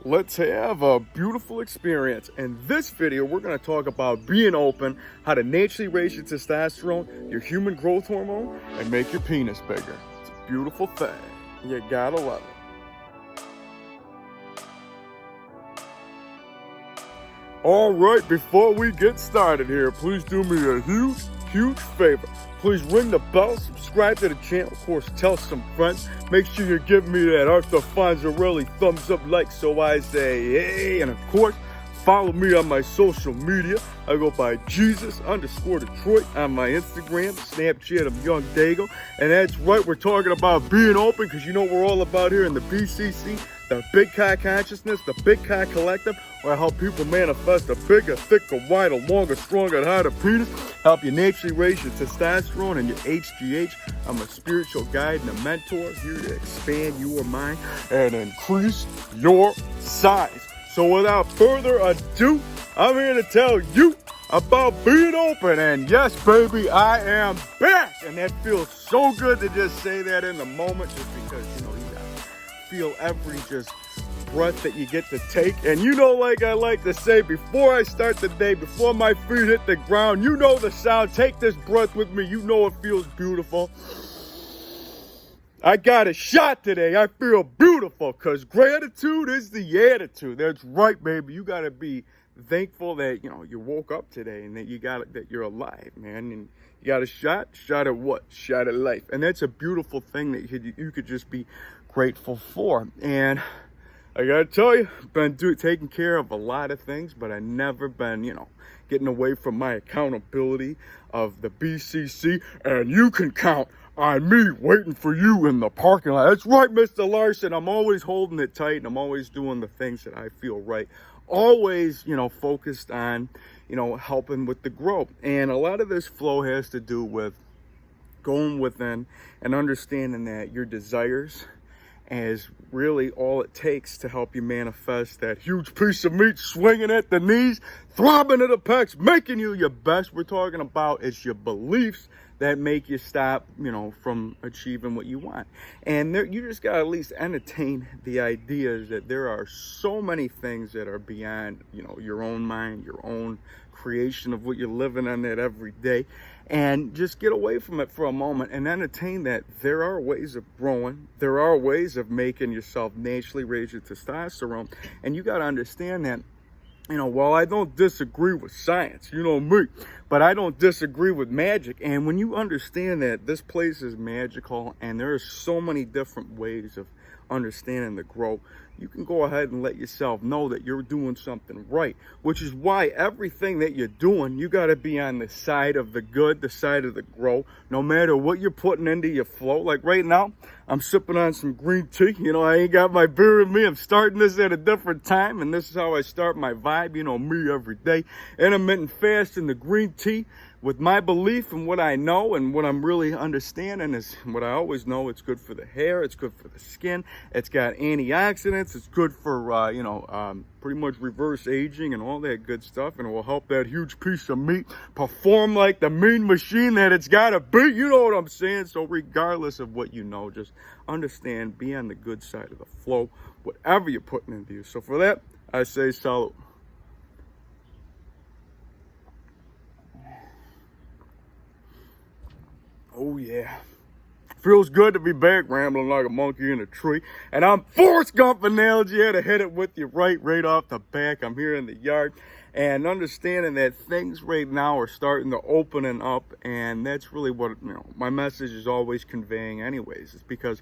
let's have a beautiful experience. In this video, we're going to talk about being open, how to naturally raise your testosterone, your human growth hormone, and make your penis bigger. It's a beautiful thing. You gotta love it. All right, before we get started here, please do me a huge favor. Please ring the bell, subscribe to the channel, of course, tell some friends. Make sure you give me that Arthur Fonzarelli thumbs up like so I say hey. And of course, follow me on my social media. I go by Jesus_Detroit on my Instagram, Snapchat of YOUNGDAYGO. And that's right, we're talking about being open because you know we're all about here in the BCC, the Big Cock Consciousness, the Big Cock Collective, where I help people manifest a bigger, thicker, wider, longer, stronger, and harder penis. Help you naturally raise your testosterone and your HGH. I'm a spiritual guide and a mentor here to expand your mind and increase your size. So without further ado, I'm here to tell you about being open. And yes, baby, I am back. And that feels so good to just say that in the moment, just because, you know, you gotta feel every just breath that you get to take. And you know, like I like to say, before I start the day, before my feet hit the ground, you know the sound. Take this breath with me. You know it feels beautiful. I got a shot today. I feel beautiful because gratitude is the attitude. That's right, baby. You got to be thankful that, you know, you woke up today and that that you're alive, man. And you got a shot at what? Shot at life. And that's a beautiful thing that you could just be grateful for. And I gotta tell you, been taking care of a lot of things, but I never been, you know, getting away from my accountability of the BCC. And you can count on me waiting for you in the parking lot. That's right, Mr. Larson. I'm always holding it tight, and I'm always doing the things that I feel right. Always, you know, focused on, you know, helping with the growth. And a lot of this flow has to do with going within and understanding that your desires is really all it takes to help you manifest that huge piece of meat swinging at the knees, throbbing at the pecs, making you your best. We're talking about is your beliefs that make you stop, you know, from achieving what you want. And you just got to at least entertain the ideas that there are so many things that are beyond, you know, your own mind, your own creation of what you're living on that every day. And just get away from it for a moment and entertain that there are ways of growing. There are ways of making yourself naturally raise your testosterone. And you got to understand that, you know, while I don't disagree with science, you know me, but I don't disagree with magic. And when you understand that this place is magical and there are so many different ways of understanding the growth, you can go ahead and let yourself know that you're doing something right, which is why everything that you're doing, you got to be on the side of the good, the side of the growth, no matter what you're putting into your flow. Like right now, I'm sipping on some green tea. You know, I ain't got my beer in me. I'm starting this at a different time, and this is how I start my vibe, you know, me every day. Intermittent fasting, the green tea, with my belief and what I know and what I'm really understanding is what I always know. It's good for the hair. It's good for the skin. It's got antioxidants. It's good for, pretty much reverse aging and all that good stuff. And it will help that huge piece of meat perform like the mean machine that it's got to be. You know what I'm saying? So regardless of what you know, just understand, be on the good side of the flow, whatever you're putting into you. So for that, I say salute. Oh yeah, feels good to be back rambling like a monkey in a tree. And I'm Forrest Gump analogy here to hit it with you right off the back. I'm here in the yard and understanding that things right now are starting to opening up. And that's really what, you know, my message is always conveying anyways. It's because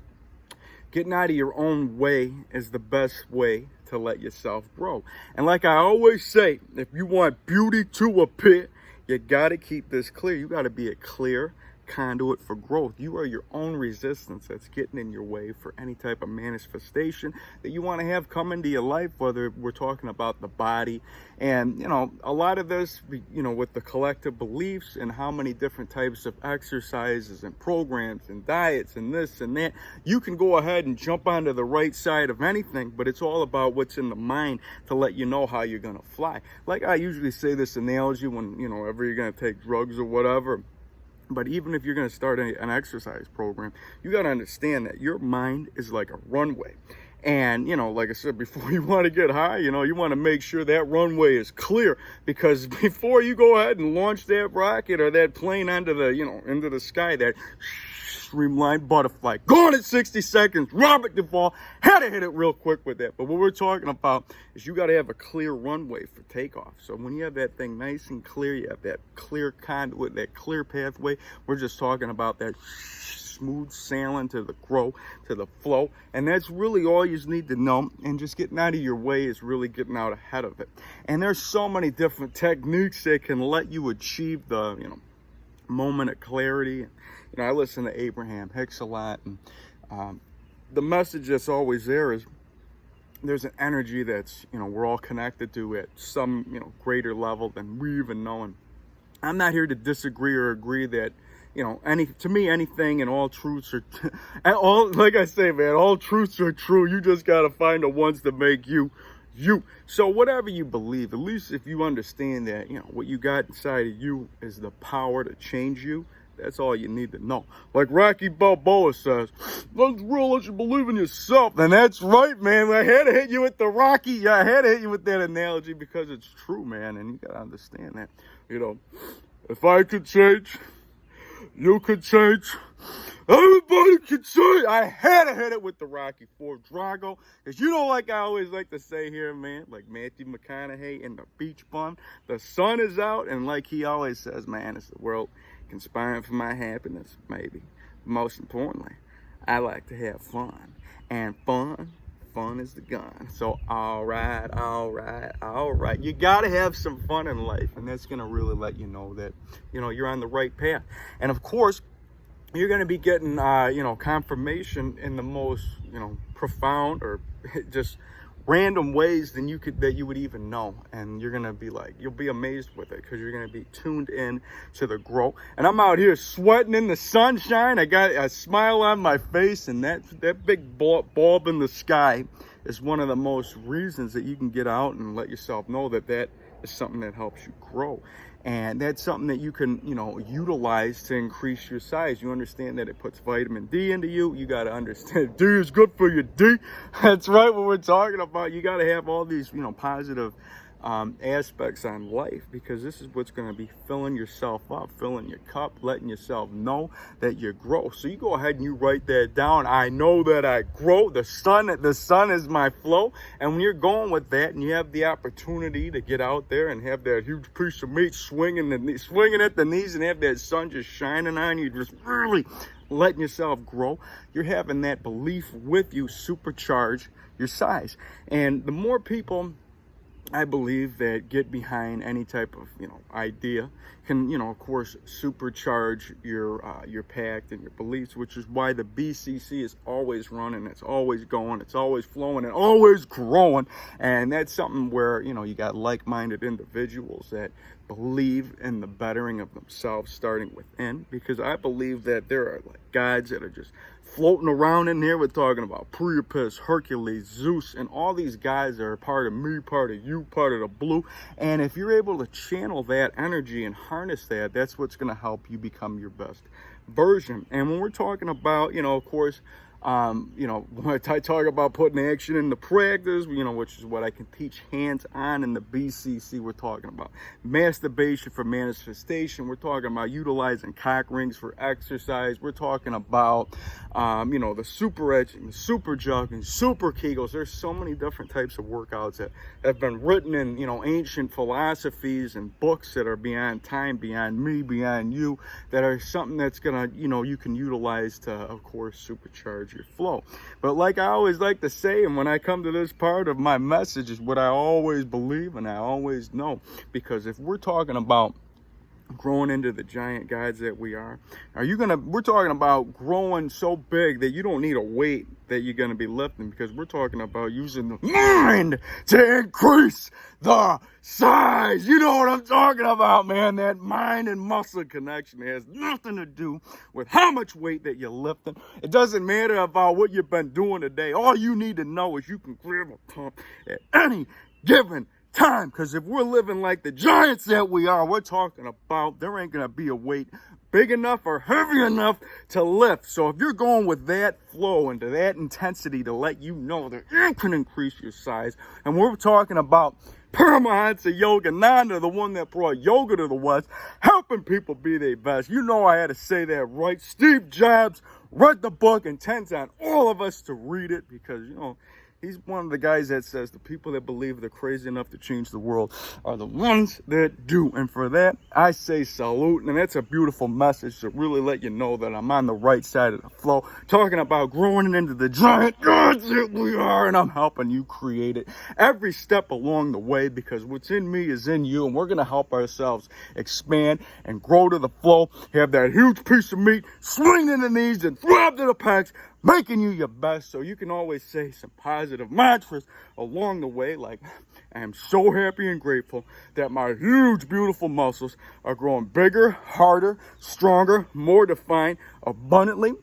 getting out of your own way is the best way to let yourself grow. And like I always say, if you want beauty to appear, you got to keep this clear. You got to be a clear conduit for growth. You are your own resistance that's getting in your way for any type of manifestation that you want to have come into your life, whether we're talking about the body. And, you know, a lot of this, you know, with the collective beliefs and how many different types of exercises and programs and diets and this and that, you can go ahead and jump onto the right side of anything, but it's all about what's in the mind to let you know how you're going to fly. Like I usually say this analogy when, you know, ever you're going to take drugs or whatever. But even if you're going to start an exercise program, you got to understand that your mind is like a runway. And, you know, like I said, before you want to get high, you know, you want to make sure that runway is clear, because before you go ahead and launch that rocket or that plane onto the, you know, into the sky, that streamlined butterfly, gone in 60 seconds, Robert Duvall had to hit it real quick with that. But what we're talking about is you got to have a clear runway for takeoff. So when you have that thing nice and clear, you have that clear conduit, that clear pathway, we're just talking about that smooth sailing to the grow, to the flow. And that's really all you need to know. And just getting out of your way is really getting out ahead of it. And there's so many different techniques that can let you achieve the, you know, moment of clarity. You know, I listen to Abraham Hicks a lot, and the message that's always there is there's an energy that's, you know, we're all connected to at some, you know, greater level than we even know. And I'm not here to disagree or agree that, you know, to me, anything and all truths are, like I say, man, all truths are true. You just got to find the ones that make you. So whatever you believe, at least if you understand that, you know, what you got inside of you is the power to change you, that's all you need to know. Like Rocky Balboa says, let's realize you believe in yourself. And that's right, man. I had to hit you with the Rocky. Yeah, I had to hit you with that analogy because it's true, man. And you got to understand that, you know, if I could change, you could change. Everybody can change. I had to hit it with the Rocky for Drago. Because you know, like I always like to say here, man, like Matthew McConaughey in The Beach Bum, the sun is out. And like he always says, man, it's the world conspiring for my happiness, maybe. Most importantly, I like to have fun. And fun is the gun. So, all right. You got to have some fun in life. And that's going to really let you know that, you know, you're on the right path. And of course, you're going to be getting, you know, confirmation in the most, you know, profound or just random ways than that you would even know. And you're going to be like, you'll be amazed with it, because you're going to be tuned in to the growth. And I'm out here sweating in the sunshine. I got a smile on my face, and that big bulb in the sky is one of the most reasons that you can get out and let yourself know that that is something that helps you grow. And that's something that you can, you know, utilize to increase your size. You understand that it puts vitamin D into you. You got to understand D is good for your D. That's right, what we're talking about. You got to have all these, you know, positive aspects on life, because this is what's going to be filling yourself up, filling your cup, letting yourself know that you grow. So you go ahead and you write that down. I know that I grow. The sun is my flow. And when you're going with that, and you have the opportunity to get out there and have that huge piece of meat swinging at the knees, and have that sun just shining on you, just really letting yourself grow, you're having that belief with you supercharge your size. And the more people, I believe, that get behind any type of, you know, idea can, you know, of course, supercharge your pact and your beliefs, which is why the BCC is always running, it's always going, it's always flowing, and always growing. And that's something where, you know, you got like-minded individuals that believe in the bettering of themselves starting within, because I believe that there are like guides that are just floating around in here. We're talking about Priapus, Hercules, Zeus, and all these guys are part of me, part of you, part of the blue. And if you're able to channel that energy and harness that, that's what's going to help you become your best version. And when we're talking about, you know, of course, you know, when I talk about putting action into practice, you know, which is what I can teach hands-on in the BCC, we're talking about masturbation for manifestation. We're talking about utilizing cock rings for exercise. We're talking about, you know, the super etching, the super jogging, super Kegels. There's so many different types of workouts that have been written in, you know, ancient philosophies and books that are beyond time, beyond me, beyond you, that are something that's gonna, you know, you can utilize to, of course, supercharge your flow. But like I always like to say, and when I come to this part of my message, is what I always believe and I always know. Because if we're talking about growing into the giant guys that we are, we're talking about growing so big that you don't need a weight that you're going to be lifting, because we're talking about using the mind to increase the size. You know what I'm talking about, man. That mind and muscle connection has nothing to do with how much weight that you're lifting. It doesn't matter about what you've been doing today. All you need to know is you can grab a pump at any given time. Because if we're living like the giants that we are, we're talking about there ain't going to be a weight big enough or heavy enough to lift. So if you're going with that flow and to that intensity to let you know that you can increase your size, and we're talking about Paramahansa Yoga Nanda, the one that brought yoga to the West, helping people be their best. You know I had to say that right. Steve Jobs read the book, intends on all of us to read it, because, you know, he's one of the guys that says the people that believe they're crazy enough to change the world are the ones that do. And for that, I say salute. And that's a beautiful message to really let you know that I'm on the right side of the flow. Talking about growing into the giant gods that we are, and I'm helping you create it every step along the way, because what's in me is in you, and we're going to help ourselves expand and grow to the flow. Have that huge piece of meat, swing in the knees and throb to the pecs, making you your best. So you can always say some positive mantras along the way, like, I am so happy and grateful that my huge, beautiful muscles are growing bigger, harder, stronger, more defined, abundantly.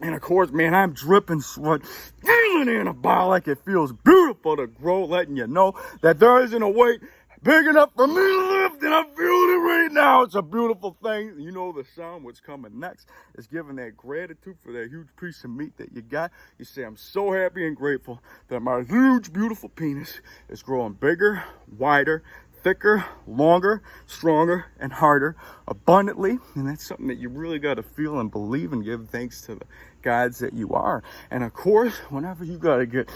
And of course, man, I'm dripping sweat, feeling anabolic. It feels beautiful to grow, letting you know that there isn't a weight big enough for me to lift, and I'm feeling it right now. It's a beautiful thing. You know the sound, what's coming next is giving that gratitude for that huge piece of meat that you got. You say, I'm so happy and grateful that my huge, beautiful penis is growing bigger, wider, thicker, longer, stronger, and harder, abundantly. And that's something that you really got to feel and believe and give thanks to the gods that you are. And of course, whenever you got to get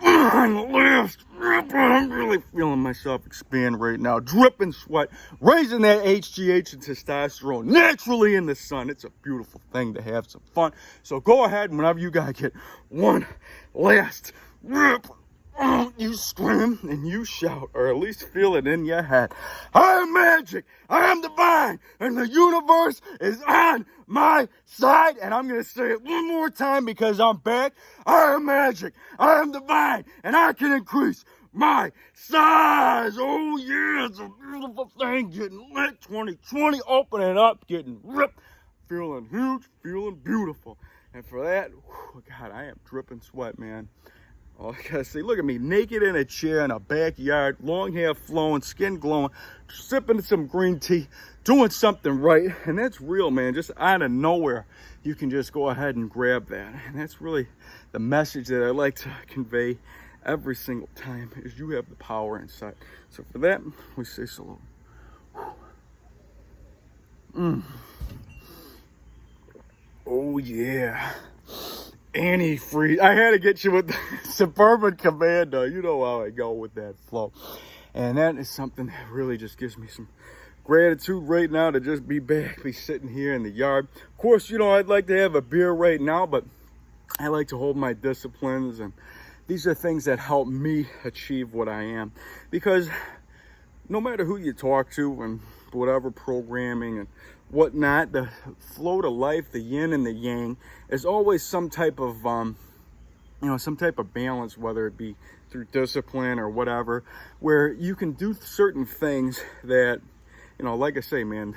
on the last rip, I'm really feeling myself expand right now, dripping sweat, raising that HGH and testosterone naturally in the sun. It's a beautiful thing to have some fun. So go ahead, and whenever you got to get one last rip, you scream and you shout, or at least feel it in your head. I am magic, I am divine, and the universe is on my side. And I'm going to say it one more time because I'm back. I am magic, I am divine, and I can increase my size. Oh yeah, it's a beautiful thing. Getting lit, 2020, opening up, getting ripped, feeling huge, feeling beautiful. And for that, God, I am dripping sweat, man. All I gotta say, look at me, naked in a chair in a backyard, long hair flowing, skin glowing, sipping some green tea, doing something right. And that's real, man. Just out of nowhere, you can just go ahead and grab that. And that's really the message that I like to convey every single time, is you have the power inside. So for that, we say salute. Oh yeah. Antifreeze. I had to get you with the Suburban Commando. You know how I go with that flow. And that is something that really just gives me some gratitude right now, to just be back, be sitting here in the yard. Of course, you know, I'd like to have a beer right now, but I like to hold my disciplines, and these are things that help me achieve what I am. Because no matter who you talk to and whatever programming and whatnot, the flow to life, the yin and the yang, is always some type of some type of balance, whether it be through discipline or whatever, where you can do certain things that, you know, like I say, man,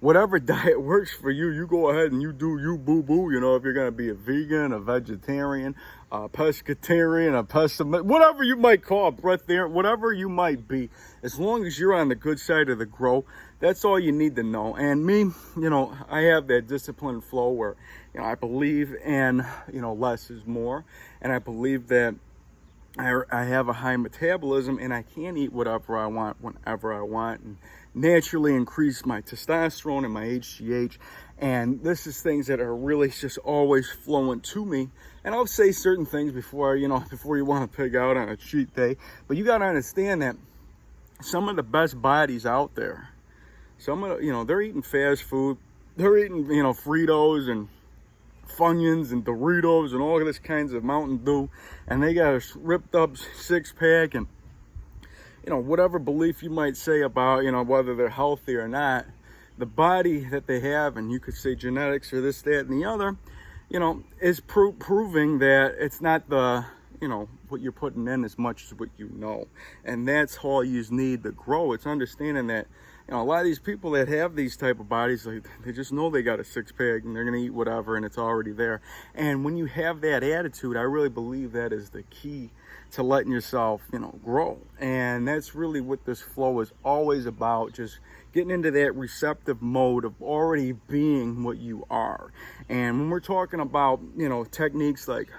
whatever diet works for you, you go ahead and you do you, boo-boo. You know, if you're going to be a vegan, a vegetarian, a pescatarian, a pessimist, whatever you might call it, breatharian, whatever you might be, as long as you're on the good side of the grow, that's all you need to know. And me, you know, I have that disciplined flow where, you know, I believe in, you know, less is more. And I believe that I have a high metabolism, and I can eat whatever I want, whenever I want, and naturally increase my testosterone and my HGH. And this is things that are really just always flowing to me. And I'll say certain things before you want to pig out on a cheat day. But you got to understand that some of the best bodies out there, some of the, you know, they're eating fast food, they're eating, you know, Fritos and Funyuns and Doritos and all this kinds of Mountain Dew, and they got a ripped up six-pack, and, you know, whatever belief you might say about, you know, whether they're healthy or not, the body that they have, and you could say genetics or this, that, and the other, you know, is proving that it's not the, you know, what you're putting in as much as what you know. And that's all you need to grow. It's understanding that, you know, a lot of these people that have these type of bodies, like, they just know they got a six-pack and they're going to eat whatever and it's already there. And when you have that attitude, I really believe that is the key to letting yourself, grow. And that's really what this flow is always about, just getting into that receptive mode of already being what you are. And when we're talking about, techniques like,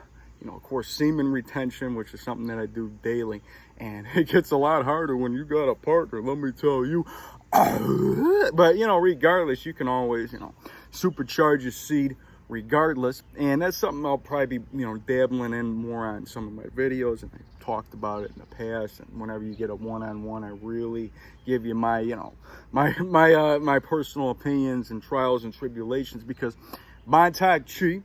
of course, semen retention, which is something that I do daily, and it gets a lot harder when you got a partner, let me tell you. But, regardless, you can always, supercharge your seed regardless. And that's something I'll probably be, dabbling in more on some of my videos, and I talked about it in the past. And whenever you get a one-on-one, I really give you my, my personal opinions and trials and tribulations, because Montauk Chi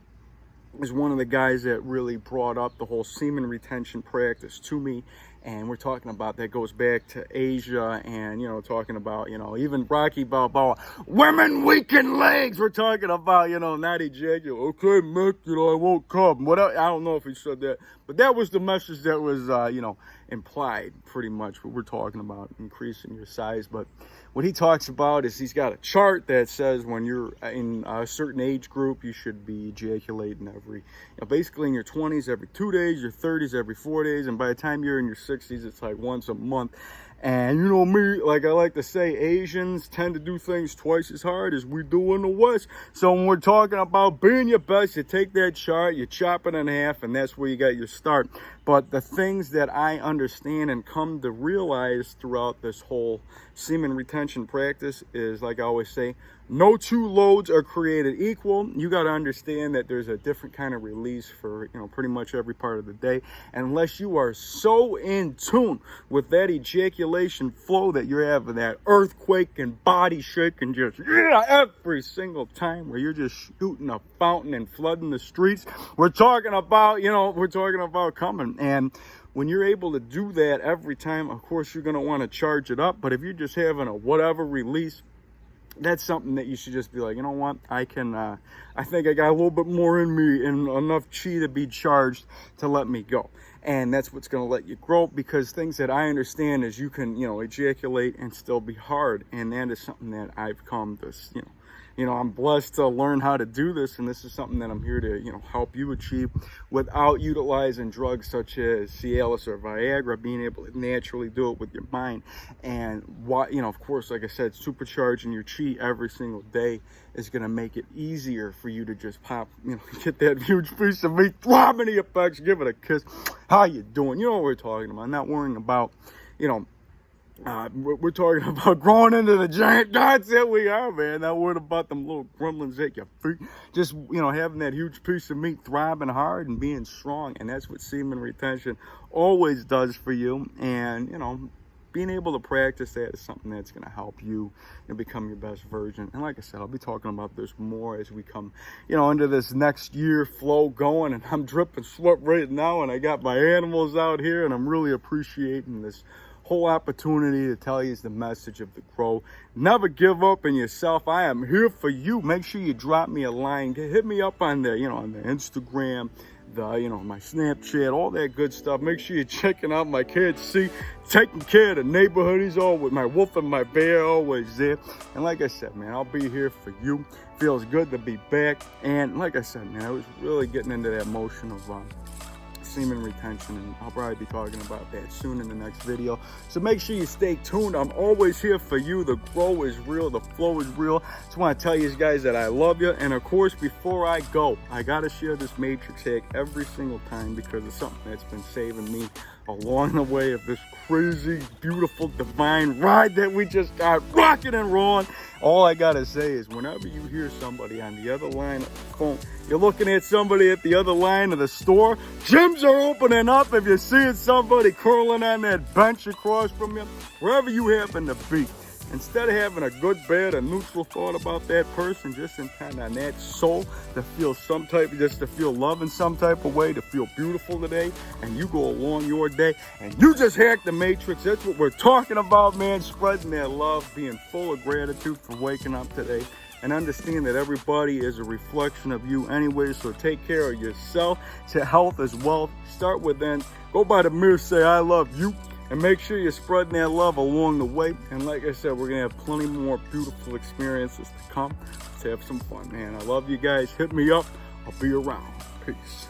is one of the guys that really brought up the whole semen retention practice to me. And we're talking about that goes back to Asia, and talking about even Rocky Balboa, women weaken legs. We're talking about not ejaculate. Okay, Mick, I won't come. Whatever. I don't know if he said that, but that was the message that was implied, pretty much what we're talking about, increasing your size. But what he talks about is he's got a chart that says when you're in a certain age group, you should be ejaculating every, basically in your 20s every 2 days, your 30s every 4 days, and by the time you're in your 60s, it's like once a month. And me, like I like to say, Asians tend to do things twice as hard as we do in the West. So when we're talking about being your best, you take that chart, you chop it in half, and that's where you got your start. But the things that I understand and come to realize throughout this whole semen retention practice is, like I always say, no two loads are created equal. You got to understand that there's a different kind of release for, pretty much every part of the day. And unless you are so in tune with that ejaculation flow that you're having that earthquake and body shake and just, every single time where you're just shooting a fountain and flooding the streets, we're talking about coming. And when you're able to do that every time, of course, you're going to want to charge it up. But if you're just having a whatever release, that's something that you should just be like, you know what, I think I got a little bit more in me and enough chi to be charged to let me go. And that's what's going to let you grow, because things that I understand is you can, ejaculate and still be hard. And that is something that I've come to, I'm blessed to learn how to do this, and this is something that I'm here to, help you achieve without utilizing drugs such as Cialis or Viagra, being able to naturally do it with your mind. And of course, like I said, supercharging your chi every single day is going to make it easier for you to just pop, get that huge piece of meat, throbbing the effects, give it a kiss. How you doing? You know what we're talking about. Not worrying about, we're talking about growing into the giant gods that we are, man. Not worried about them little gremlins at your feet. Just, having that huge piece of meat throbbing hard and being strong. And that's what semen retention always does for you. And, being able to practice that is something that's going to help you become your best version. And like I said, I'll be talking about this more as we come, into this next year flow going. And I'm dripping sweat right now, and I got my animals out here, and I'm really appreciating this whole opportunity to tell you is the message of the grow. Never give up in yourself. I am here for you. Make sure you drop me a line. Hit me up on the, on the Instagram, my Snapchat, all that good stuff. Make sure you're checking out my kids. See, taking care of the neighborhood. He's always, my wolf and my bear always there. And like I said, man, I'll be here for you. Feels good to be back. And like I said, man, I was really getting into that motion of semen retention, and I'll probably be talking about that soon in the next video. So make sure you stay tuned. I'm always here for you. The grow is real, the flow is real. Just want to tell you guys that I love you. And of course, before I go, I gotta share this matrix hack every single time, because it's something that's been saving me along the way of this crazy, beautiful, divine ride that we just got rocking and rolling. All I gotta say is, whenever you hear somebody on the other line of the phone, you're looking at somebody at the other line of the store, gyms are opening up. If you're seeing somebody curling on that bench across from you, wherever you happen to be, instead of having a good, bad, or neutral thought about that person, just in kind of on that soul to feel just to feel love in some type of way, to feel beautiful today, and you go along your day and you just hack the matrix. That's what we're talking about, man. Spreading that love, being full of gratitude for waking up today, and understand that everybody is a reflection of you anyway. So take care of yourself. To health as well. Start within. Go by the mirror, say I love you. And make sure you're spreading that love along the way. And like I said, we're going to have plenty more beautiful experiences to come. Let's have some fun, man. I love you guys. Hit me up. I'll be around. Peace.